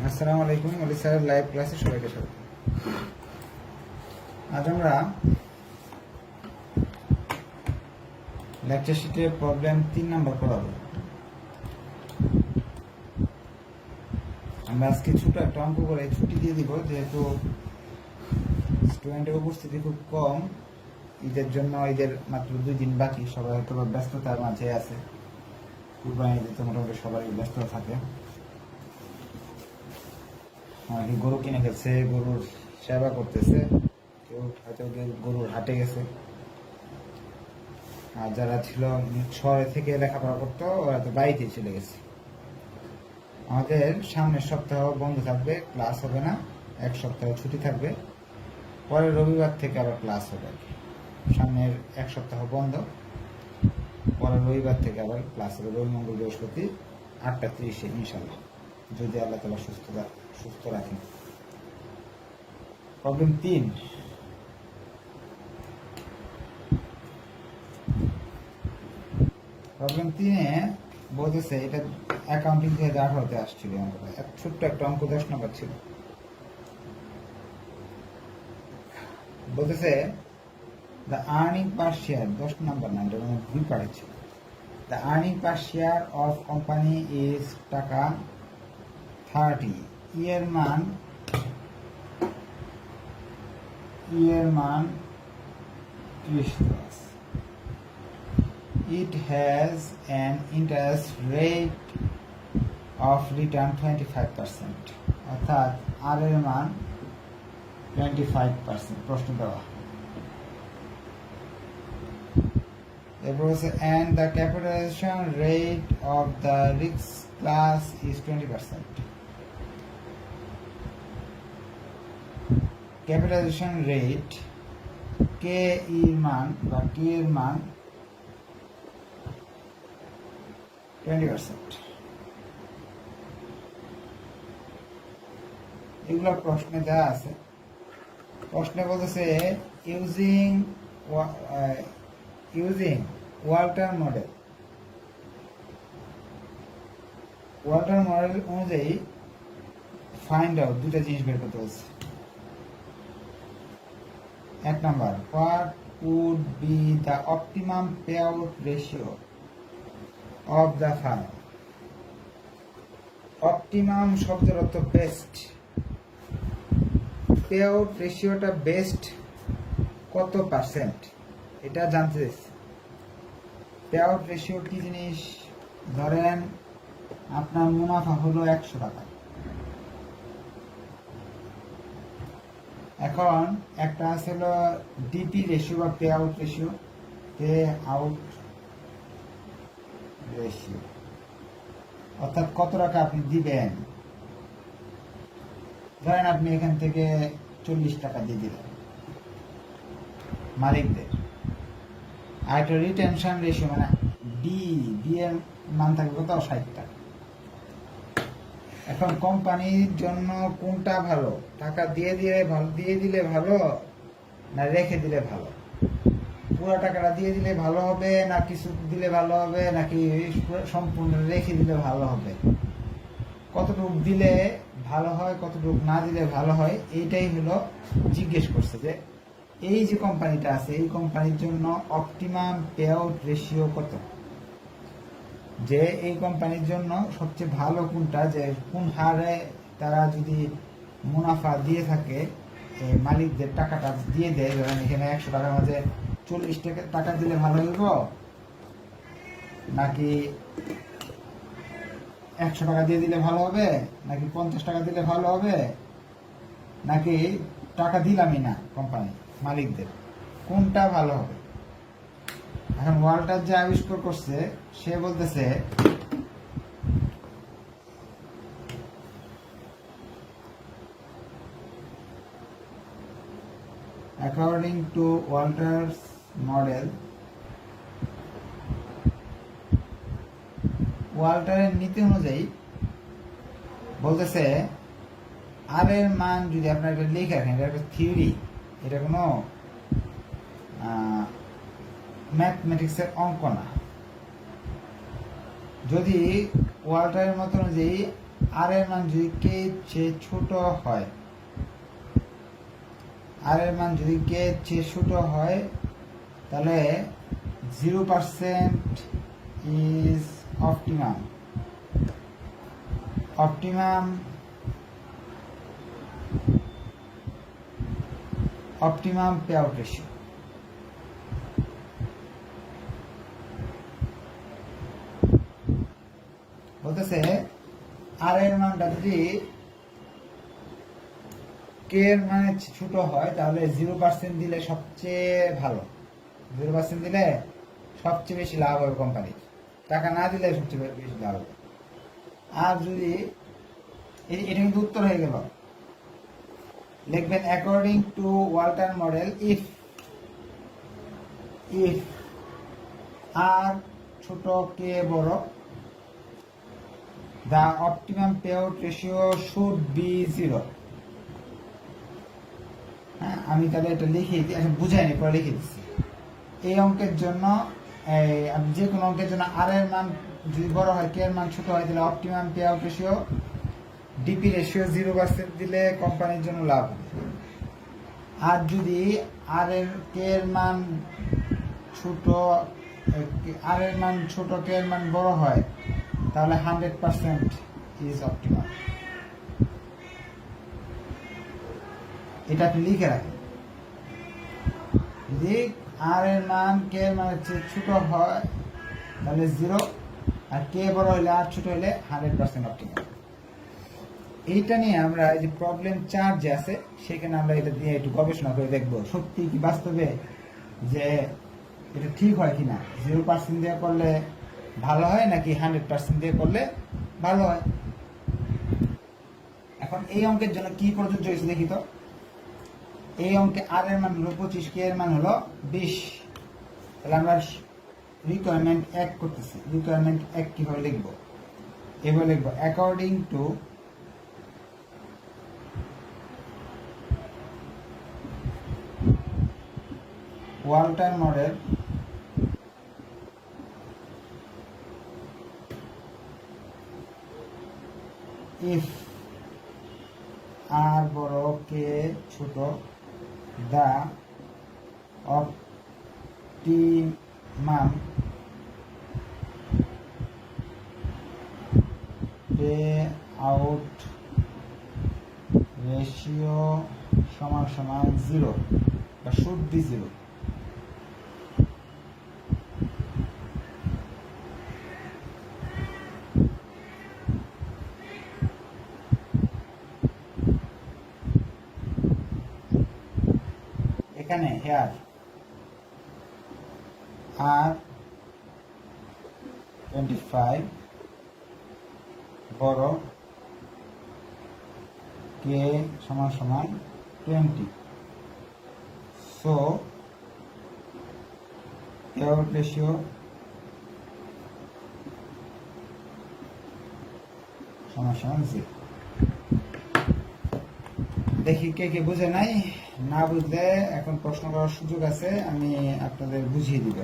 আসসালামু আলাইকুম ওলি স্যারের লাইভ ক্লাসে সবাইকে স্বাগত। আজ আমরা লেকচার শিটে প্রবলেম 3 নাম্বার করাবো। আমরা আজকে ছোট একটা অঙ্ক করে ছুটি দিয়ে দিব, যেহেতু স্টুডেন্টের উপস্থিতি খুব কম। ঈদের জন্য ঈদের মাত্র 2 দিন বাকি, সবাই হয়তো ব্যস্ততার মাঝে আছে। কুরবানি দিতে মোটামুটি সবাই ব্যস্ত থাকে। গরু কিনে ফেলছে, গরুর সেবা করতেছে, কেউ হয়তো গরুর হাটে গেছে। আর যারা ছিল শহরে থেকে লেখাপড়া করতো ওরা তো বাড়িতে চলে গেছে। আমাদের সামনের সপ্তাহ বন্ধ থাকবে, ক্লাস হবে না, 1 সপ্তাহ ছুটি থাকবে। পরের রবিবার থেকে আবার ক্লাস হবে। সামনের 1 সপ্তাহ বন্ধ, পরের রবিবার থেকে আবার ক্লাস হবে, রবি মঙ্গল বৃহস্পতি 8টা 30-এ ইনশাল্লাহ, যদি আল্লাহ তাআলা সুস্থ রাখেন। প্রবলেম 3। প্রবলেম 3-এ বলতেছে, এটা অ্যাকাউন্টিং 2018-তে আসছিল অঙ্কটা। ছোট্ট একটা অঙ্ক, 10 নম্বর ছিল। বলতেছে দ্য আর্নিং পার শেয়ার, 10 নম্বর না, এটা ভুল পাঠিয়েছে। The earning per share of company is টাকা 30, ইয়ের মান 30+। It has an interest rate of return 25%, অর্থাৎ আর এর মান 25%। প্রশ্ন দেওয়া। এরপর হচ্ছে and the capitalization rate of the risk class is 20%. Capitalization rate k এর মান বা টি এর মান 20%। এগুলো প্রশ্নে দেওয়া আছে। প্রশ্নে বলতেছে ইউজিং ওয়াল্টার মডেল অনুযায়ী ফাইন্ড আউট, দুটা জিনিস বের করতে বলছে। 1 number, what would be the optimum payout ratio of the firm? Optimum শব্দের অর্থ বেস্ট। পেআউট রেশিওটা বেস্ট কত পার্সেন্ট, এটা জানতে চাইছি। পেআউট রেশিও কি জিনিস? ধরেন আপনার মুনাফা হলো 100 টাকা। এখন একটা ছিল ডিপি রেশিও বা পে আউট রেশিও, অর্থাৎ কত টাকা আপনি দিবেন। ধরেন আপনি এখান থেকে 40 টাকা দিয়ে দিলেন মালিকদের। আর একটা রিটেনশন রেশিও, মানে ডি এর মান থাকবে কত? 60 টাকা। এখন কোম্পানির জন্য কোনটা ভালো? টাকা দিয়ে দিলে ভালো না রেখে দিলে ভালো? পুরো টাকাটা দিয়ে দিলে ভালো হবে না কিছু দিলে ভালো হবে, নাকি সম্পূর্ণ রেখে দিলে ভালো হবে? কতটুকু দিলে ভালো হয়, কতটুকু না দিলে ভালো হয়, এইটাই হলো জিজ্ঞেস করছে। যে এই যে কোম্পানিটা আছে, এই কোম্পানির জন্য অপটিমাম পে আউট রেশিও কত? যে এই কোম্পানির জন্য সবচেয়ে ভালো কোনটা, যে কোন হারে তারা যদি মুনাফা দিয়ে থাকে, মালিকদের টাকাটা দিয়ে দেয়। ধরেন এখানে 100 টাকার মাঝে 40 টাকা দিলে ভালো হইব, নাকি 100 টাকা দিয়ে দিলে ভালো হবে, নাকি 50 টাকা দিলে ভালো হবে, নাকি টাকা দিলামই না কোম্পানি মালিকদের, কোনটা ভালো হবে? এখন ওয়াল্টার যে আবিষ্কার করছে সে বলতেছে অ্যাকর্ডিং টু ওয়াল্টারস মডেল, ওয়াল্টারের নীতি অনুযায়ী বলতেছে আর এর মান যদি আপনার এটা লিখে রাখেন, এটা একটা থিওরি, এটা কোনো ম্যাথমেটিক্সের অঙ্ক না। যদি ওয়াল্টারের মত অনুযায়ী আর এর মান যদি কে চেয়ে ছোট হয়, আর এর মান যদি কে চেয়ে ছোট হয়, তাহলে 0% is optimum. Optimum payout ratio ratio. বলতেছে আর এর মানটা যদি কে এর মানে ছোট হয়, তাহলে 0% দিলে সবচেয়ে ভালো। 0% দিলে সবচেয়ে বেশি লাভ হবে কোম্পানির, টাকা না দিলে সবচেয়ে বেশি লাভ হবে। আর যদি এটা কিন্তু উত্তর হয়ে গেল, লিখবেন according to Walter model, if r ছোট কে বড়, the optimum payout ratio should be 0. হ্যাঁ, আমি তাহলে এটা লিখে দিই, আচ্ছা বুঝাইনি, পরে লিখে দিচ্ছি। এই অঙ্কের জন্য যে কোনো অঙ্কের জন্য আর এর মান যদি বড় হয়, কে এর মান ছোট হয়, তাহলে optimum payout ratio ratio, DP ratio 0% দিলে কোম্পানির জন্য লাভ হবে। আর যদি আর এর কে এর মান ছোট, আর এর মান ছোট, কে এর মান বড় হয়, তাহলে 100% ইজ অপটিমাম। এটা আপনি লিখে রাখেন, যদি আর এর মান কে এর মান ছোট হয় তাহলে 0, আর কে বড় হলে আর ছোট হলে 100% অপটিমাম। এইটা নিয়ে আমরা এই যে প্রবলেম 4 যে আছে, সেখানে আমরা এটা দিয়ে একটু গবেষণা করে দেখবো সত্যি কি বাস্তবে যে এটা ঠিক হয় কিনা, 0% দিয়ে করলে ভালো হয় নাকি 100% দিয়ে করলে ভালো হয়। এখন এই অঙ্কের জন্য কি প্রযোজ্য হয়েছে দেখি তো। এই অঙ্কে আর এর মান হলো 25, কে এর মান হলো 20, তাহলে আমরা রিকোয়ারমেন্ট 1 করতেছি। রিকোয়ারমেন্ট 1 কিভাবে লিখবো? এভাবে লিখবো, according to Walter model, if r বড় কে ছোট, দা অপটিমাম পে আউট রেশিও সমান সমান 0 বা শুড বি 0। এখানে হেয়ার আর 25 বড়, কে সমান সমান 20, সো পেয়ার রেশিও সমান সমান 0। দেখি কে কে বুঝে নাই, না বুঝলে এখন প্রশ্ন করার সুযোগ আছে, আমি আপনাদের বুঝিয়ে দিব।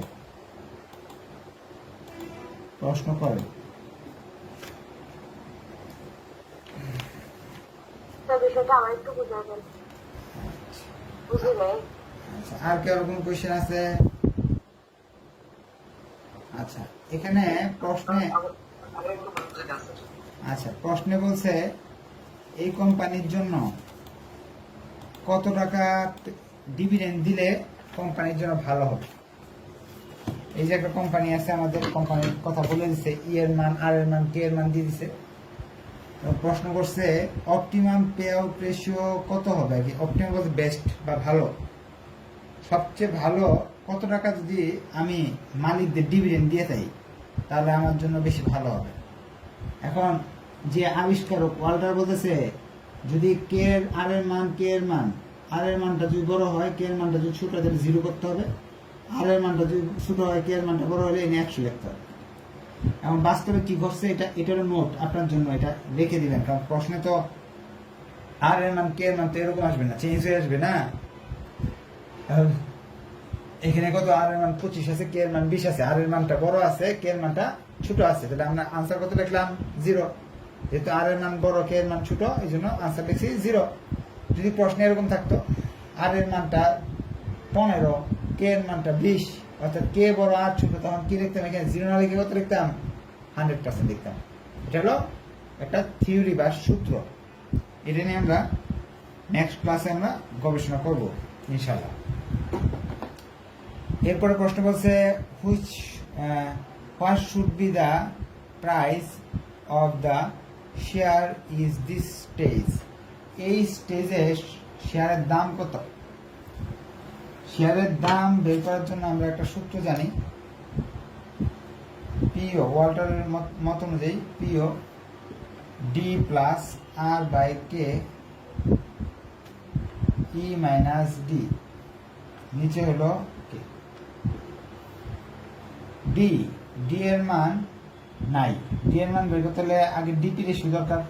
প্রশ্ন করে আর কি কোন কোয়েশ্চেন আছে? আচ্ছা, এখানে প্রশ্নে বলছে এই কোম্পানির জন্য কত টাকা ডিভিডেন্ড দিলে কোম্পানির জন্য ভালো হবে। এই যে একটা কোম্পানি আছে, আমাদের কোম্পানির কথা বলে দিচ্ছে, ই এর মান, আর এর মান, কে এর মান দিয়ে দিছে। প্রশ্ন করছে অপটিমাম পে আউট রেশিও কত হবে আর কি। অপটিমাম বলতে বেস্ট বা ভালো, সবচেয়ে ভালো কত টাকা যদি আমি মালিকদের ডিভিডেন্ড দিয়ে থাকি তাহলে আমার জন্য বেশি ভালো হবে। এখন যে আবিষ্কারক ওয়াল্টার বলতেছে যদি কে এর আর এর মান, কে এর মান, আর এর মানটা যদি বড় হয়, কে এর মানটা যদি ছোট হয় তাহলে 0 করতে হবে, আর এর মানটা যদি ছোট হয়, কে এর মানটা বড় হলে এনে 100 লিখতে হবে। এবং বাস্তবে কি ঘটছে এটার নোট আপনার জন্য এটা রেখে দিবেন, কারণ প্রশ্নে তো আর এর মান, কে এর মান তো এরকম আসবে না, চেঞ্জ হয়ে আসবে না। এখানে কত আর এর মান 25 আছে, কে এর মান 20 আছে, আর এর মানটা বড় আছে, কে এর মানটা ছোট আছে, তাহলে আমরা আনসার কত লিখলাম 0। যেহেতু আর এর মান বড়, কে এর মান ছোট, এই জন্য আনসার লিখছি 0। যদি প্রশ্নে এরকম থাকতো আর এর মানটা 15, কে এর মানটা 20, অর্থাৎ কে বড় আর ছোট, তখন কি লিখতাম? এখানে 0 না লিখে কত লিখতাম? 100% লিখতাম। এটা হলো একটা থিওরি বা সূত্র। এটা নিয়ে আমরা নেক্সট ক্লাসে আমরা গবেষণা করব ইনশাআল্লাহ। এরপরে প্রশ্ন বলছে what should be the price of the share is this stage. এই স্টেজে শেয়ারের দাম কত? শেয়ারের দাম বের করার জন্য আমরা একটা সূত্র জানি, পিও, ওয়াল্টারের মত অনুযায়ী P O D plus r by k E minus D, নিচে হলো কে। ডি, ডি এর মান নাই, ডি এর মান বের করতে হলে আগে ডিপি রেশিও দরকার।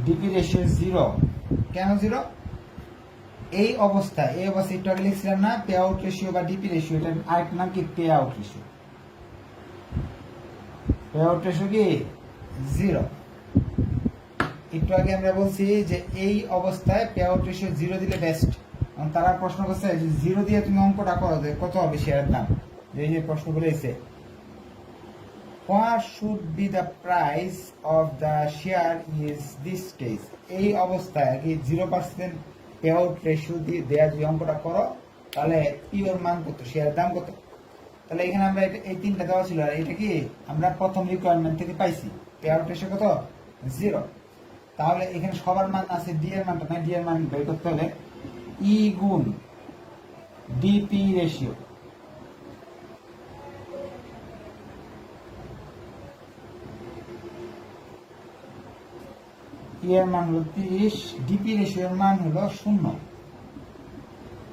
DP ratio 0। কেন 0? এই অবস্থায় একটু আগে লিখছিলাম না, পে আউট রেশিও বা ডিপি রেশিও, এটার আরেকটা নাম কি? Pay ratio ratio. Pay ratio ratio কি 0। একটু আগে আমরা বলছি যে এই অবস্থায় পে আউট রেশিও 0 দিলে বেস্ট। তারা প্রশ্ন করছে যে 0 দিয়ে তুমি অঙ্কটা করো যে কত হবে শেয়ারের দাম। এই যে প্রশ্ন বলেছে, what should be the price of the share is this stage. এই অবস্থায় কি 0% পে আউট রেশিও দিয়ে দেয়া যদি অঙ্কটা করো, তাহলে পিওর মান কত, শেয়ারের দাম কত? তাহলে এখানে আমরা এই তিনটা দেওয়া ছিল, আর এটা কি আমরা প্রথম রিকোয়ারমেন্ট থেকে পাইছি, পে আউট রেশিও কত? 0। তাহলে এখানে সবার মান আছে, ডি এর মানটা নাই, ডি এর মান বের করতে হলে ই গুণ ডিপি রেশিও। ই এর মান হলো 30, ডিপি রেশিওর মান হলো 0,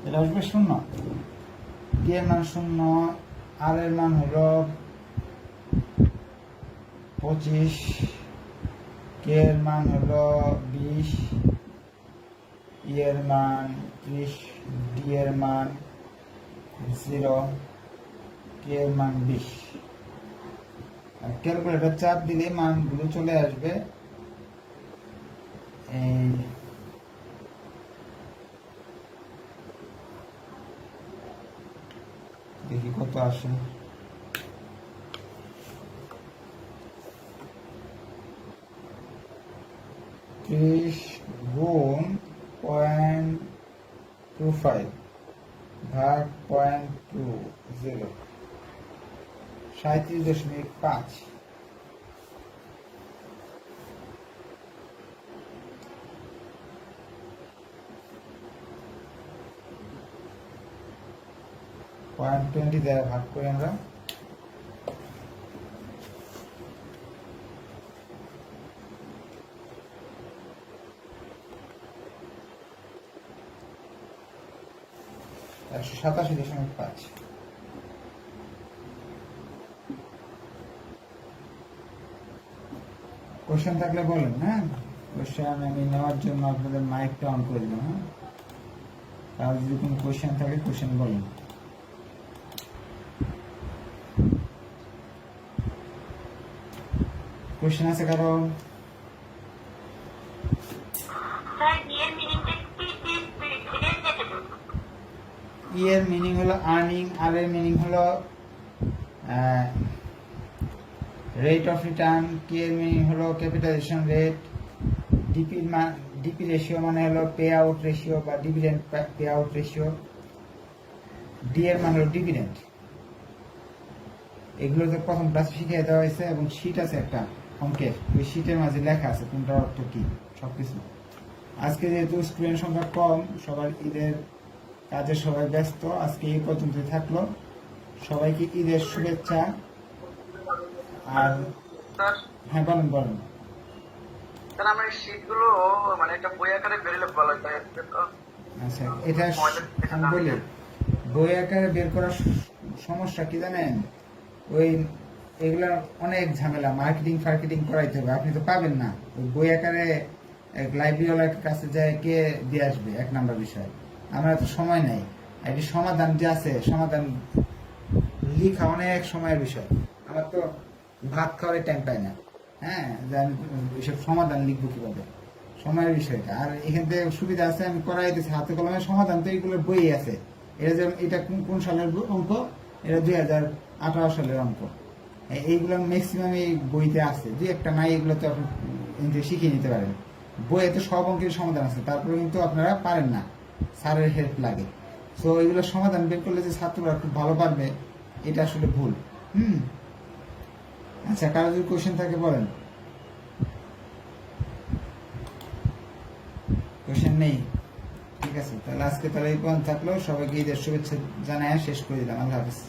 এটা আসবে 0। ডি এর মান 0, আর এর মান হলো 25, কে এর মান হলো 20, ই এর মান 30, ডি এর মান 0, কে এর মান 20। ক্যালকুলেটর চাপ দিলে মানগুলো চলে আসবে। এই দেখি কত আসে। 30 গুণ 0.25 ভাগ 0.20, 37.5। পয়েন্ট 20 দ্বারা ভাগ করে আমরা একশো 87.5। কোশ্চেন থাকলে বলেন, হ্যাঁ? কোশ্চেন আমি নেওয়ার জন্য আপনাদের মাইকটা অন করে দিলাম, হ্যাঁ? আর যদি কোনো কোশ্চেন থাকে কোশ্চেন বলেন। কোশ্চেন আছে কারণ? ই এর মিনিং হলো আর্নিং, আর এর মিনিং হলো রেট অফ রিটার্ন, কে এর মিনিং হলো ক্যাপিটালাইজেশন রেট, ডিপি রেশিও মানে হলো পে আউট রেশিও বা dividend pay ratio ratio, D এর মানে হলো ডিভিডেন্ড। এগুলো তো প্রথম ক্লাস শিখিয়ে দেওয়া হয়েছে এবং শীট আছে একটা অঙ্কের, ওই শীটের মাঝে লেখা আছে কোনটার অর্থ কি সবকিছু। আজকে যেহেতু স্টুডেন্ট সংখ্যা কম, সবার ঈদের কাজে সবাই ব্যস্ত, আজকে এই পর্যন্তই থাকলো। সবাইকে ঈদের শুভেচ্ছা। আর হ্যাঁ বলেন বলেন। আচ্ছা, এটা আমি বলি, বই আকারে বের করার সমস্যা কি জানেন? ওই এগুলার অনেক ঝামেলা, মার্কেটিং ফার্কেটিং করাইতে হবে, আপনি তো পাবেন না। ওই বই আকারে লাইব্রেরিওয়ালার কাছে যায় কে দিয়ে আসবে, এক নাম্বার বিষয়। আমরা তো সময় নাই। এটি সমাধান যে আছে, সমাধান লিখা অনেক সময়ের বিষয়। আমার তো ভাত খাওয়ার টাইম পাই না, হ্যাঁ, যে আমি এসব সমাধান লিখবো কিভাবে, সময়ের বিষয়টা। আর এখান থেকে সুবিধা আছে, আমি করাই দিচ্ছি হাতে কলমের সমাধান, তো এইগুলোর বই আছে। এটা যেমন এটা কোন সালের অঙ্ক, এটা 2018 সালের অঙ্ক। এইগুলো ম্যাক্সিমাম এই বইতে আছে, দুই একটা নাই, এগুলো তো আপনি শিখিয়ে নিতে পারেন। বইয়ে তো সব অঙ্কের সমাধান আছে, তারপরে কিন্তু আপনারা পারেন না, স্যারের হেল্প লাগে। তো এগুলো সমাধান বের করলে যে ছাত্ররা খুব ভালো পারবে, এটা আসলে ভুল। আচ্ছা, কারো যদি কোয়েশ্চেন থাকে বলেন। কোয়েশ্চেন নেই? ঠিক আছে, তাহলে আজকে তাহলে এই পর্যন্ত থাকলো। সবাইকে ঈদের শুভেচ্ছা জানায় শেষ করে দিলাম। আল্লাহ হাফিজ।